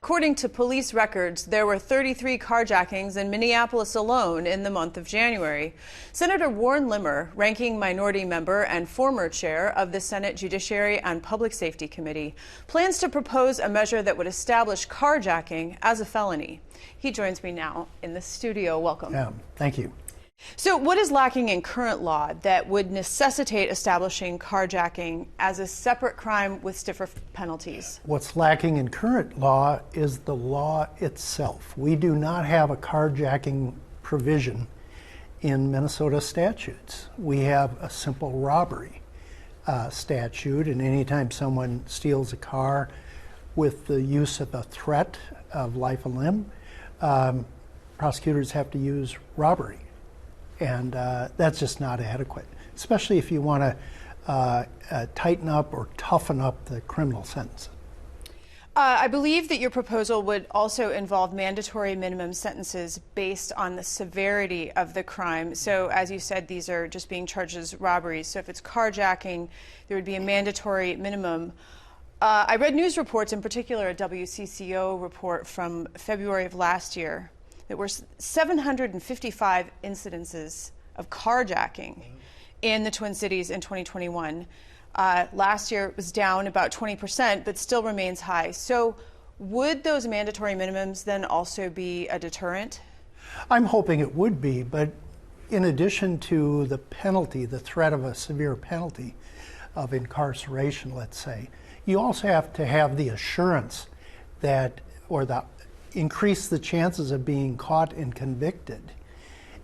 According to police records, there were 33 carjackings in Minneapolis alone in the month of January. Senator Warren Limmer, ranking minority member and former chair of the Senate Judiciary and Public Safety Committee, plans to propose a measure that would establish carjacking as a felony. He joins me now in the studio. Welcome. Yeah, thank you. So what is lacking in current law that would necessitate establishing carjacking as a separate crime with stiffer penalties? What's lacking in current law is the law itself. We do not have a carjacking provision in Minnesota statutes. We have a simple robbery statute, and anytime someone steals a car with the use of a threat of life and limb, prosecutors have to use robbery. And that's just not adequate, especially if you want to tighten up or toughen up the criminal sentence. I believe that your proposal would also involve mandatory minimum sentences based on the severity of the crime. So as you said, these are just being charged as robberies. So if it's carjacking, there would be a mandatory minimum. I read news reports, in particular a WCCO report from February of last year. There were 755 incidences of carjacking in the Twin Cities in 2021. Last year it was down about 20%, but still remains high. So would those mandatory minimums then also be a deterrent? I'm hoping it would be, but in addition to the penalty, the threat of a severe penalty of incarceration, let's say, you also have to have the assurance that, or the increase the chances of being caught and convicted.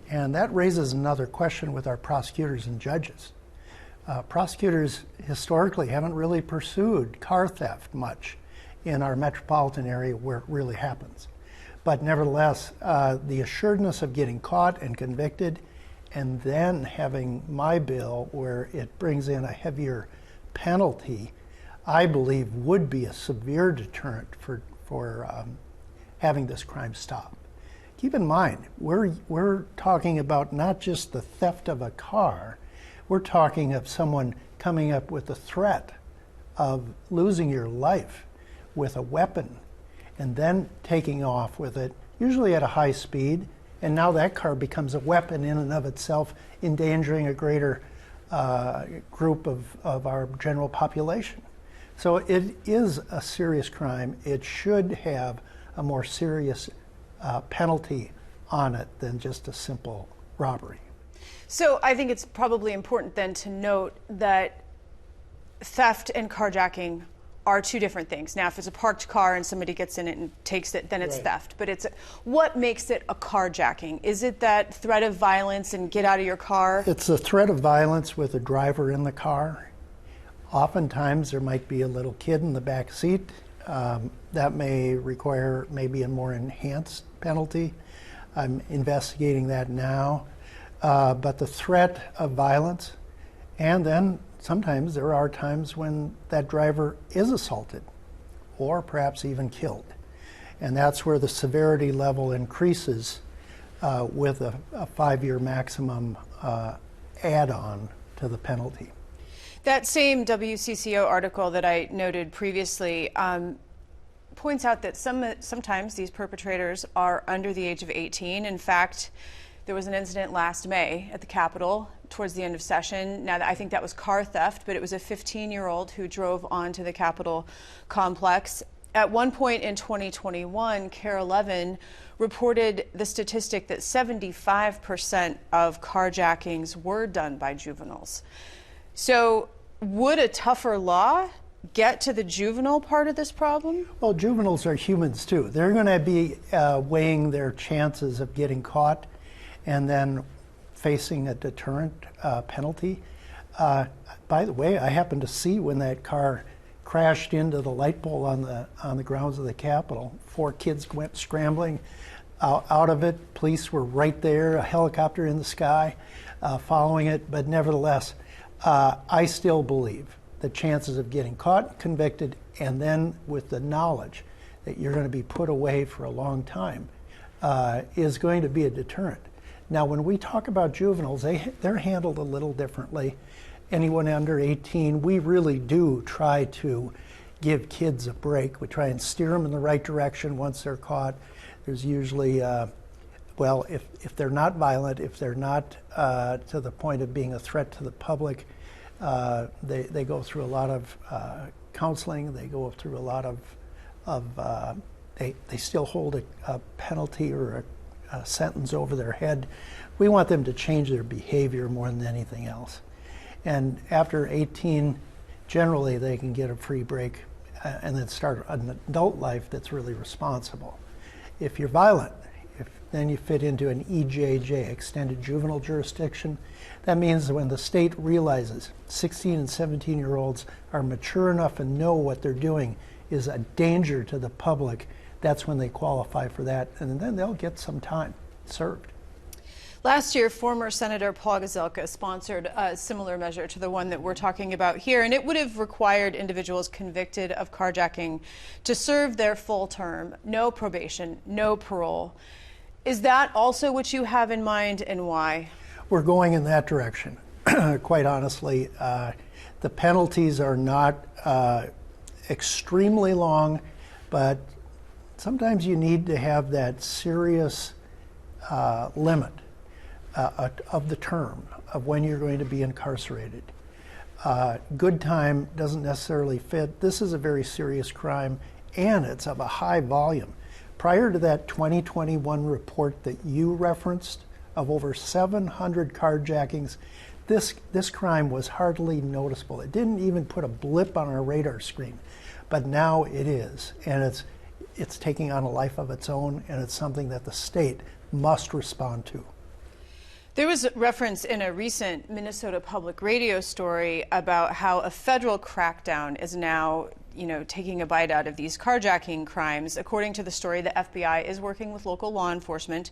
And that raises another question with our prosecutors and judges. Prosecutors historically haven't really pursued car theft much in our metropolitan area where it really happens. But nevertheless, the assuredness of getting caught and convicted and then having my bill where it brings in a heavier penalty, I believe would be a severe deterrent for having this crime stop. Keep in mind, we're talking about not just the theft of a car, we're talking of someone coming up with the threat of losing your life with a weapon and then taking off with it, usually at a high speed, and now that car becomes a weapon in and of itself, endangering a greater group of our general population. So it is a serious crime. It should have a more serious penalty on it than just a simple robbery. So I think it's probably important then to note that theft and carjacking are two different things. Now, if it's a parked car and somebody gets in it and takes it, then it's right. Theft. But what makes it a carjacking? Is it that threat of violence and get out of your car? It's a threat of violence with a driver in the car. Oftentimes there might be a little kid in the back seat. That may require maybe a more enhanced penalty. I'm investigating that now. But the threat of violence, and then sometimes there are times when that driver is assaulted or perhaps even killed. And that's where the severity level increases with a 5-year maximum add-on to the penalty. That same WCCO article that I noted previously points out that sometimes these perpetrators are under the age of 18. In fact, there was an incident last May at the Capitol towards the end of session. Now, I think that was car theft, but it was a 15-year-old who drove onto the Capitol complex. At one point in 2021, KARE 11 reported the statistic that 75% of carjackings were done by juveniles. So would a tougher law get to the juvenile part of this problem? Well, juveniles are humans too. They're going to be weighing their chances of getting caught and then facing a deterrent penalty. By the way, I happened to see when that car crashed into the light pole on the grounds of the Capitol. 4 kids went scrambling out of it. Police were right there, a helicopter in the sky following it. But nevertheless, I still believe the chances of getting caught, convicted, and then with the knowledge that you're going to be put away for a long time is going to be a deterrent. Now, when we talk about juveniles, they're handled a little differently. Anyone under 18, we really do try to give kids a break. We try and steer them in the right direction once they're caught. There's usually, well, if they're not violent, if they're not to the point of being a threat to the public, they go through a lot of counseling. They go through a lot of they still hold a penalty or a sentence over their head. We want them to change their behavior more than anything else. And after 18, generally they can get a free break and then start an adult life that's really responsible. If you're violent, then you fit into an EJJ, extended juvenile jurisdiction. That means that when the state realizes 16 and 17-year-olds are mature enough and know what they're doing is a danger to the public, that's when they qualify for that, and then they'll get some time served. Last year, former Senator Paul Gazelka sponsored a similar measure to the one that we're talking about here, and it would have required individuals convicted of carjacking to serve their full term, no probation, no parole. Is that also what you have in mind, and why? We're going in that direction. Quite honestly, the penalties are not extremely long, but sometimes you need to have that serious limit of the term of when you're going to be incarcerated. Good time doesn't necessarily fit. This is a very serious crime, and it's of a high volume. Prior to that 2021 report that you referenced of over 700 carjackings, this crime was hardly noticeable. It didn't even put a blip on our radar screen, but now it is, and it's taking on a life of its own, and it's something that the state must respond to. There was reference in a recent Minnesota Public Radio story about how a federal crackdown is now, taking a bite out of these carjacking crimes. According to the story, the FBI is working with local law enforcement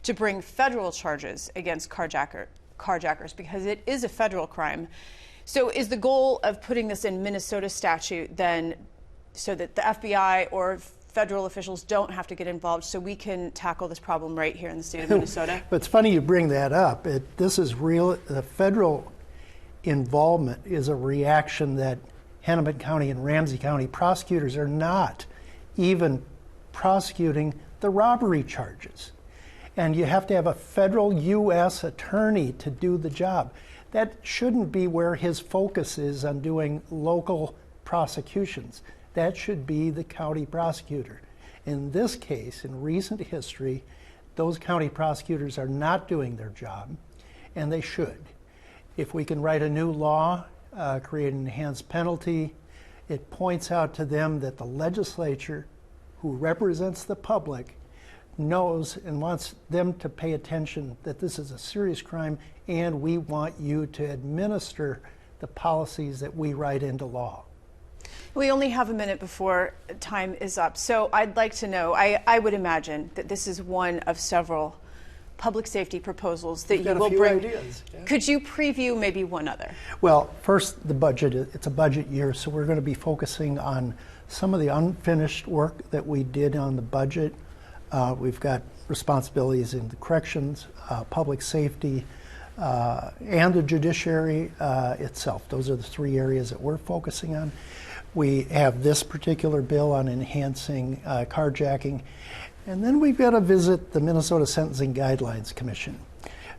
to bring federal charges against carjackers because it is a federal crime. So is the goal of putting this in Minnesota statute then so that the FBI or federal officials don't have to get involved so we can tackle this problem right here in the state of Minnesota? But it's funny you bring that up. This is real. The federal involvement is a reaction that Hennepin County and Ramsey County prosecutors are not even prosecuting the robbery charges. And you have to have a federal U.S. attorney to do the job. That shouldn't be where his focus is on doing local prosecutions. That should be the county prosecutor. In this case, in recent history, those county prosecutors are not doing their job, and they should. If we can write a new law, create an enhanced penalty, it points out to them that the legislature, who represents the public, knows and wants them to pay attention that this is a serious crime, and we want you to administer the policies that we write into law. We only have a minute before time is up, so I'd like to know, I would imagine that this is one of several public safety proposals that you will bring. Ideas, yeah. Could you preview maybe one other? Well, first, the budget. It's a budget year, so we're going to be focusing on some of the unfinished work that we did on the budget. We've got responsibilities in the corrections, public safety, and the judiciary itself. Those are the three areas that we're focusing on. We have this particular bill on enhancing carjacking. And then we've got to visit the Minnesota Sentencing Guidelines Commission.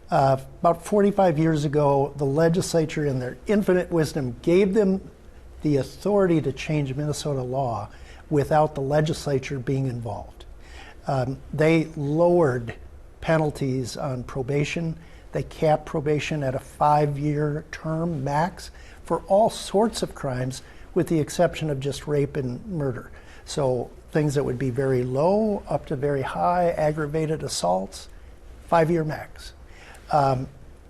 About 45 years ago, the legislature, in their infinite wisdom, gave them the authority to change Minnesota law without the legislature being involved. They lowered penalties on probation. They capped probation at a 5-year term max for all sorts of crimes, with the exception of just rape and murder. So things that would be very low up to very high, aggravated assaults, 5-year max.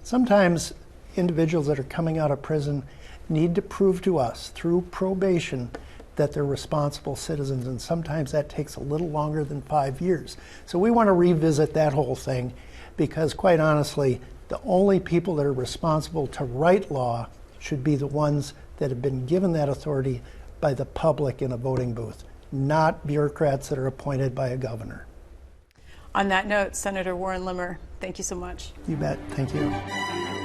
Sometimes individuals that are coming out of prison need to prove to us through probation that they're responsible citizens, and sometimes that takes a little longer than 5 years. So we want to revisit that whole thing because, quite honestly, the only people that are responsible to write law should be the ones that have been given that authority by the public in a voting booth, not bureaucrats that are appointed by a governor. On that note, Senator Warren Limmer, thank you so much. You bet. Thank you.